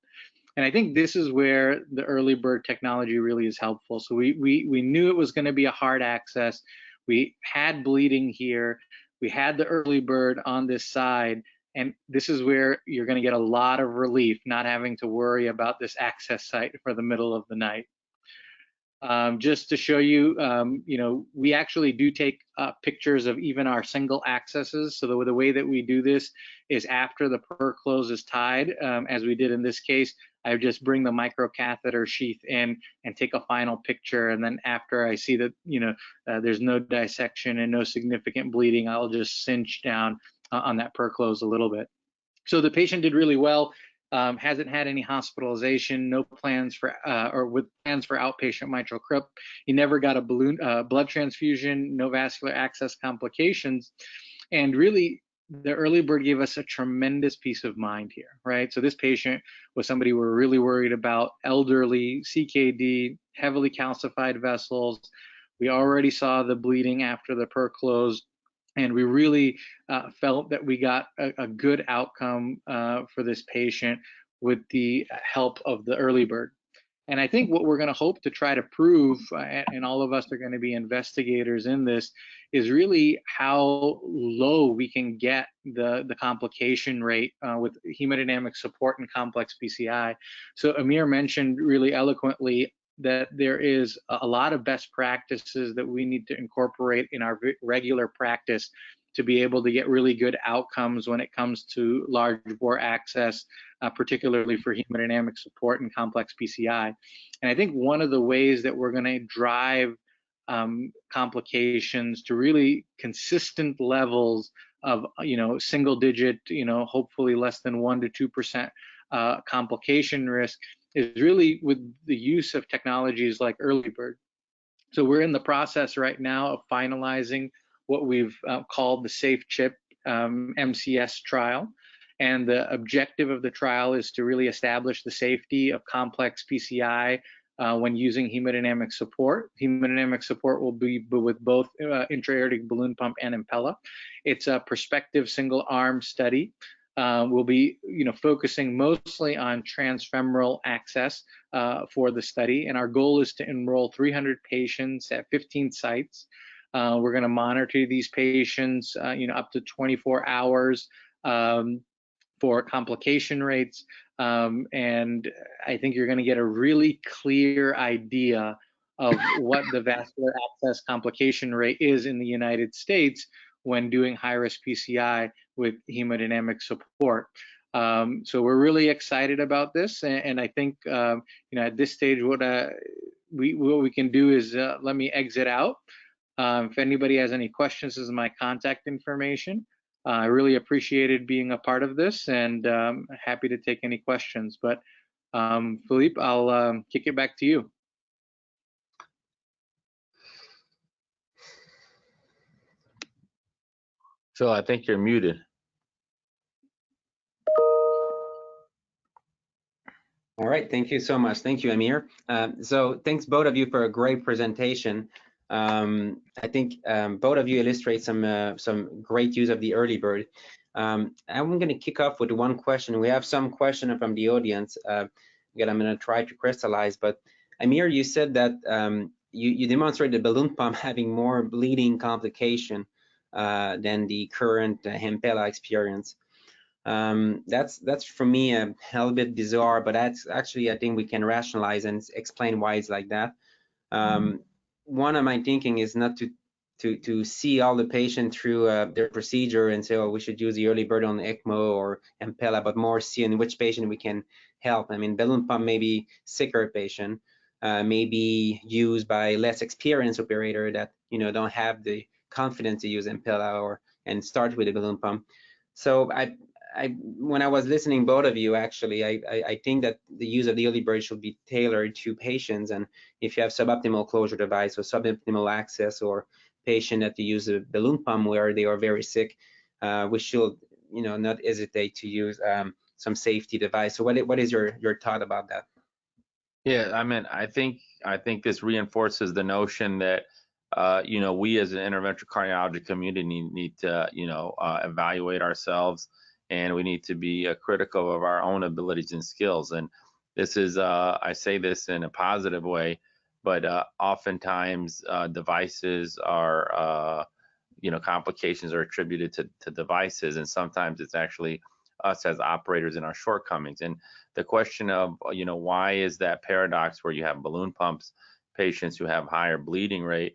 And I think this is where the early bird technology really is helpful. So we knew it was going to be a hard access. We had bleeding here. We had the early bird on this side. And this is where you're going to get a lot of relief, not having to worry about this access site for the middle of the night. Just to show you, we actually do take pictures of even our single accesses. So the way that we do this is after the PER close is tied, as we did in this case, I just bring the microcatheter sheath in and take a final picture. And then after I see that, there's no dissection and no significant bleeding, I'll just cinch down on that PER close a little bit. So the patient did really well. hasn't had any hospitalization, no plans for or with plans for outpatient mitral crypt. He never got a blood transfusion, no vascular access complications, and really the early bird gave us a tremendous peace of mind here, right? So this patient was somebody we're really worried about, elderly, CKD, heavily calcified vessels. We already saw the bleeding after the PER closed, and we really felt that we got a good outcome for this patient with the help of the early bird. And I think what we're going to hope to try to prove, and all of us are going to be investigators in this, is really how low we can get the complication rate with hemodynamic support and complex PCI. So Amir mentioned really eloquently that there is a lot of best practices that we need to incorporate in our regular practice to be able to get really good outcomes when it comes to large bore access, particularly for hemodynamic support and complex PCI. And I think one of the ways that we're going to drive complications to really consistent levels of, single digit, hopefully less than 1 to 2% complication risk is really with the use of technologies like early bird. So we're in the process right now of finalizing what we've called the Safe Chip MCS trial. And the objective of the trial is to really establish the safety of complex PCI when using hemodynamic support. Hemodynamic support will be with both intra-aortic balloon pump and Impella. It's a prospective single-arm study. We'll be, focusing mostly on transfemoral access for the study, and our goal is to enroll 300 patients at 15 sites. We're going to monitor these patients, up to 24 hours for complication rates, and I think you're going to get a really clear idea of what the vascular access complication rate is in the United States when doing high-risk PCI with hemodynamic support. So we're really excited about this, and I think at this stage what we can do is let me exit out. If anybody has any questions, this is my contact information. I really appreciated being a part of this, and happy to take any questions. But Philippe, I'll kick it back to you. Phil, I think you're muted. All right, thank you so much. Thank you, Amir. So thanks both of you for a great presentation. I think both of you illustrate some great use of the early bird. I'm going to kick off with one question. We have some question from the audience. Again, I'm going to try to crystallize. But Amir, you said that you demonstrated the balloon pump having more bleeding complication than the current Impella experience. That's for me a little bit bizarre, but that's actually I think we can rationalize and explain why it's like that. One of my thinking is not to see all the patient through their procedure and say, oh, we should use the early bird on ECMO or Impella, but more see in which patient we can help. I mean, balloon pump may be sicker patient, may be used by less experienced operator that don't have the confidence to use Impella and start with a balloon pump. So when I was listening both of you, actually, I think that the use of the early bird should be tailored to patients. And if you have suboptimal closure device or suboptimal access or patient that use a balloon pump where they are very sick, we should not hesitate to use some safety device. So what is your thought about that? Yeah, I mean, I think this reinforces the notion that we as an interventional cardiology community need to evaluate ourselves, and we need to be critical of our own abilities and skills. And this is I say this in a positive way, but oftentimes devices are complications are attributed to devices, and sometimes it's actually us as operators and our shortcomings. And the question of why is that paradox where you have balloon pumps patients who have higher bleeding rate?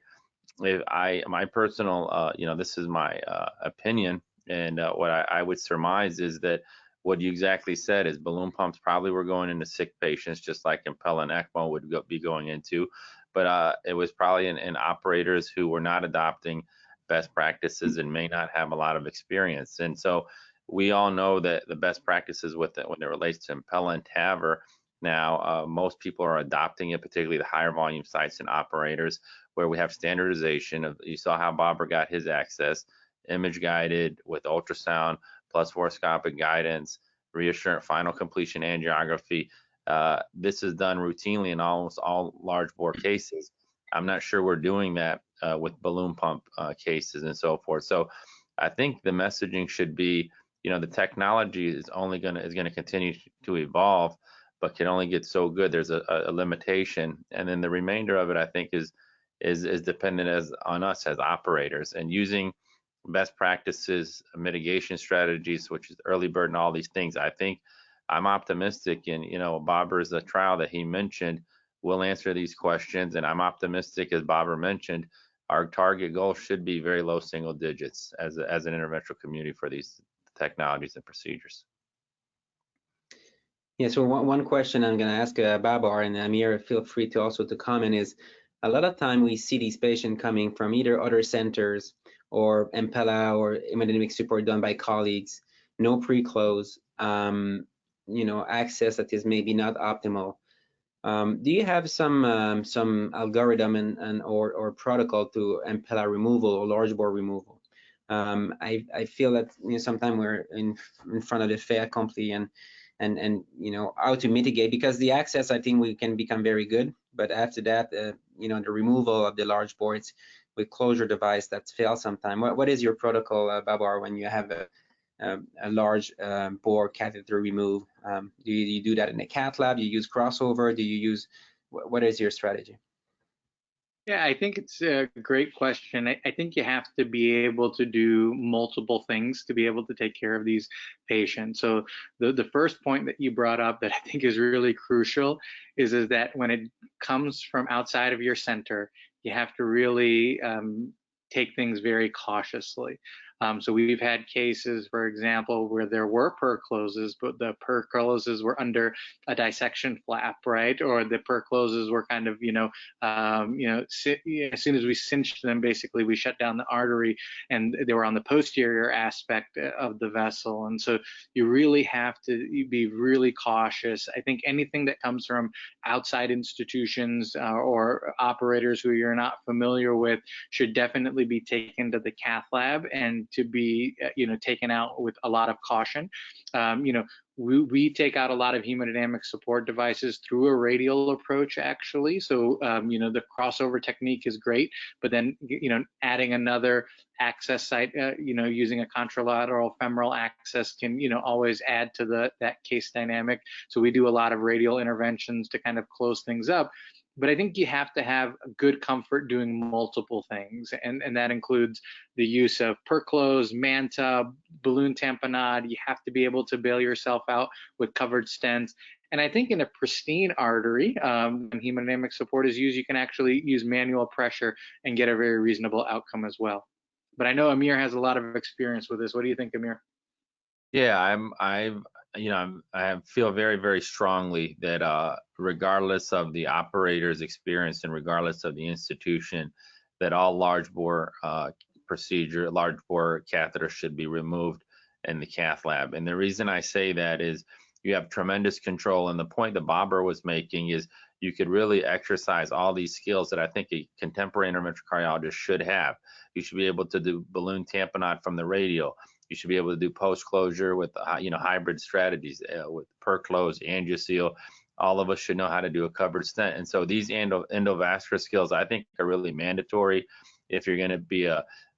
My personal this is my opinion, and what I would surmise is that what you exactly said is balloon pumps probably were going into sick patients just like Impella and ECMO would be going into, but it was probably in operators who were not adopting best practices and may not have a lot of experience. And so we all know that the best practices with it when it relates to Impella and TAVR. Now, most people are adopting it, particularly the higher volume sites and operators, where we have standardization of. You saw how Bobber got his access, image guided with ultrasound plus fluoroscopic guidance, reassurant final completion angiography. This is done routinely in almost all large bore cases. I'm not sure we're doing that with balloon pump cases and so forth. So I think the messaging should be, the technology is going to continue to evolve, but can only get so good. There's a limitation, and then the remainder of it, I think, is dependent on us as operators and using best practices, mitigation strategies, which is early bird and all these things. I think I'm optimistic, and Bobber's trial that he mentioned will answer these questions, and I'm optimistic, as Bobber mentioned, our target goal should be very low single digits as an interventional community for these technologies and procedures. Yeah, so one question I'm going to ask Babar, and Amir, feel free to also to comment, is a lot of time we see these patients coming from either other centers or Impella or hemodynamic support done by colleagues, no pre-close, access that is maybe not optimal. Do you have some algorithm or protocol to Impella removal or large bore removal? I feel that sometimes we're in front of the fait accompli and how to mitigate, because the access, I think we can become very good, but after that the removal of the large bores with closure device that's failed sometime. What is your protocol, Babar, when you have a large bore catheter remove? Do you do that in a cath lab? Do you use crossover? Do you use, what is your strategy? Yeah, I think it's a great question. I think you have to be able to do multiple things to be able to take care of these patients. So the first point that you brought up that I think is really crucial is that when it comes from outside of your center, you have to really take things very cautiously. So we've had cases, for example, where there were PER closes, but the PER closes were under a dissection flap, right? Or the PER closes were kind of, as soon as we cinched them, basically we shut down the artery, and they were on the posterior aspect of the vessel. And so you really have to be really cautious. I think anything that comes from outside institutions or operators who you're not familiar with should definitely be taken to the cath lab and to be taken out with a lot of caution. We take out a lot of hemodynamic support devices through a radial approach, actually. So the crossover technique is great, but then adding another access site, using a contralateral femoral access can always add to that case dynamic. So we do a lot of radial interventions to kind of close things up. But I think you have to have good comfort doing multiple things, and that includes the use of PER close, manta, balloon tamponade. You have to be able to bail yourself out with covered stents. And I think in a pristine artery, when hemodynamic support is used, you can actually use manual pressure and get a very reasonable outcome as well. But I know Amir has a lot of experience with this. What do you think, Amir? Yeah, I feel very, very strongly that regardless of the operator's experience and regardless of the institution, that all large bore large bore catheters should be removed in the cath lab. And the reason I say that is you have tremendous control. And the point that Bobber was making is you could really exercise all these skills that I think a contemporary interventional cardiologist should have. You should be able to do balloon tamponade from the radial. You should be able to do post-closure with hybrid strategies with PER close, angioseal. All of us should know how to do a covered stent. And so these endovascular skills, I think, are really mandatory if you're going to be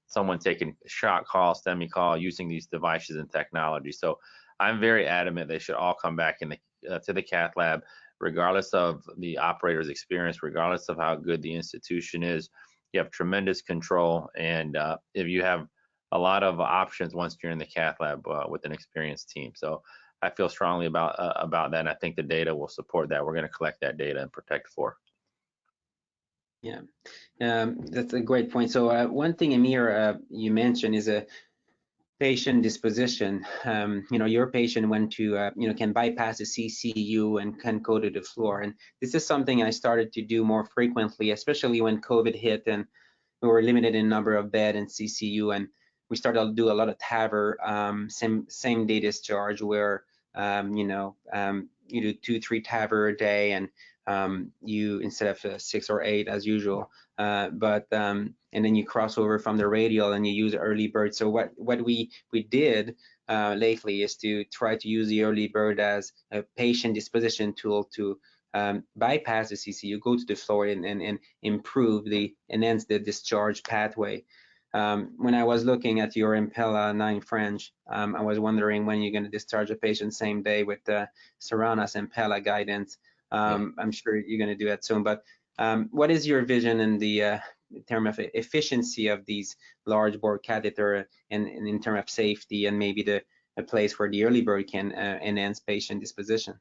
someone taking shot call, STEMI call, using these devices and technology. So I'm very adamant they should all come back to the cath lab, regardless of the operator's experience, regardless of how good the institution is. You have tremendous control, and if you have a lot of options once you're in the cath lab with an experienced team. So I feel strongly about that, and I think the data will support that. We're going to collect that data and protect for. Yeah, that's a great point. So one thing, Amir, you mentioned is a patient disposition. Your patient went to, can bypass the CCU and can go to the floor. And this is something I started to do more frequently, especially when COVID hit and we were limited in number of bed and CCU. And we started to do a lot of TAVR, same day discharge, where you do 2-3 TAVR a day, and you, instead of 6 or 8 as usual, and then you cross over from the radial and you use early bird. So what we did lately is to try to use the early bird as a patient disposition tool to bypass the CCU, go to the floor, and enhance the discharge pathway. When I was looking at your Impella 9 French, I was wondering when you're going to discharge a patient same day with the Serana's Impella guidance. I'm sure you're going to do that soon, but what is your vision in the in terms of efficiency of these large bore catheter, and in terms of safety, and maybe a place where the early bird can enhance patient disposition?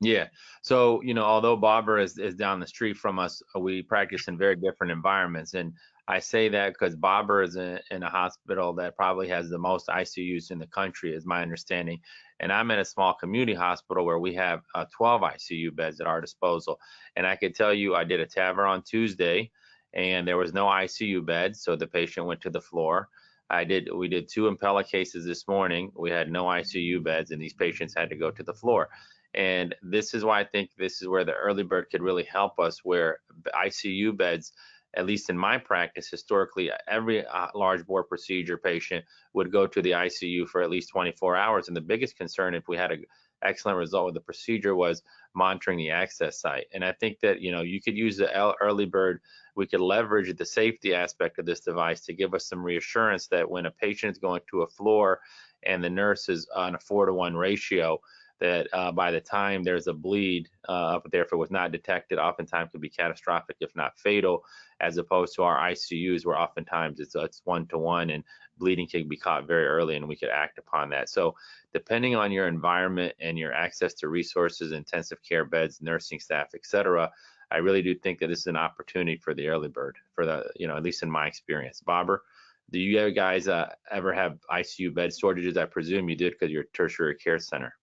Yeah. So, although Bobber is down the street from us, we practice in very different environments. And I say that because Bobber is in a hospital that probably has the most ICUs in the country, is my understanding. And I'm in a small community hospital where we have 12 ICU beds at our disposal. And I could tell you, I did a TAVR on Tuesday, and there was no ICU bed, so the patient went to the floor. We did 2 Impella cases this morning. We had no ICU beds, and these patients had to go to the floor. And this is why I think this is where the early bird could really help us, where ICU beds, at least in my practice, historically, every large bore procedure patient would go to the ICU for at least 24 hours. And the biggest concern, if we had an excellent result with the procedure, was monitoring the access site. And I think that, you could use the early bird. We could leverage the safety aspect of this device to give us some reassurance that when a patient is going to a floor and the nurse is on a 4-to-1 ratio, that by the time there's a bleed up there, if it was not detected, oftentimes could be catastrophic, if not fatal, as opposed to our ICUs, where oftentimes it's 1-to-1 and bleeding can be caught very early, and we could act upon that. So depending on your environment and your access to resources, intensive care beds, nursing staff, etc., I really do think that this is an opportunity for the early bird, for at least in my experience. Bobber, do you guys ever have ICU bed shortages? I presume you did, because you're a tertiary care center.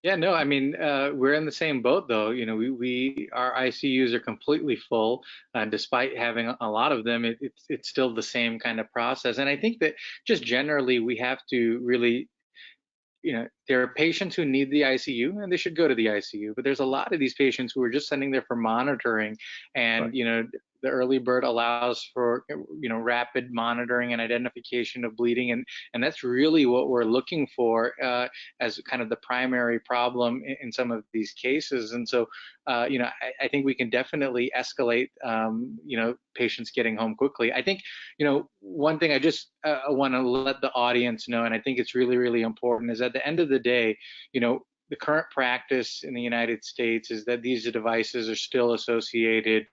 Yeah, no, I mean, we're in the same boat, though. Our ICUs are completely full, despite having a lot of them. It's still the same kind of process, and I think that just generally we have to really, there are patients who need the ICU, and they should go to the ICU. But there's a lot of these patients who are just sending there for monitoring, and Right. The early bird allows for rapid monitoring and identification of bleeding, and that's really what we're looking for as kind of the primary problem in some of these cases. And so I think we can definitely escalate patients getting home quickly. I think one thing I just want to let the audience know, and I think it's really, really important, is at the end of the day, the current practice in the United States is that these devices are still associated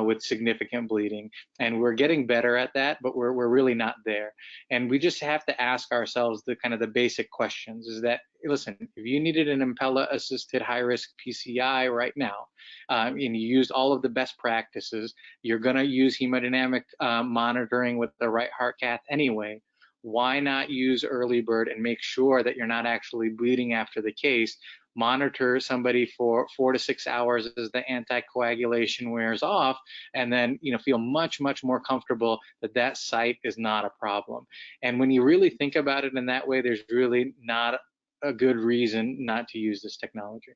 with significant bleeding, and we're getting better at that, but we're really not there. And we just have to ask ourselves the basic questions: is that, listen, if you needed an Impella assisted high risk PCI right now, and you used all of the best practices, you're going to use hemodynamic monitoring with the right heart cath anyway. Why not use early bird and make sure that you're not actually bleeding after the case? Monitor somebody for 4 to 6 hours as the anticoagulation wears off, and then feel much, much more comfortable that that site is not a problem. And when you really think about it in that way, there's really not a good reason not to use this technology.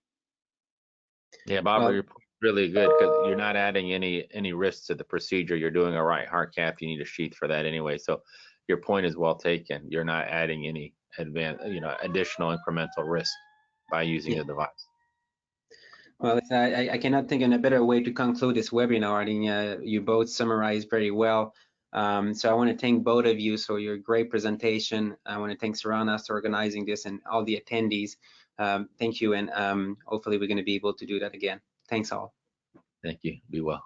Yeah, Bobber, your point's really good, because you're not adding any risk to the procedure. You're doing a right heart cath. You need a sheath for that anyway. So your point is well taken. You're not adding any additional incremental risk by using the device. Well, I cannot think of a better way to conclude this webinar. I think you both summarized very well. So I want to thank both of you for your great presentation. I want to thank Serana's for organizing this, and all the attendees. Thank you, and hopefully we're going to be able to do that again. Thanks all. Thank you. Be well.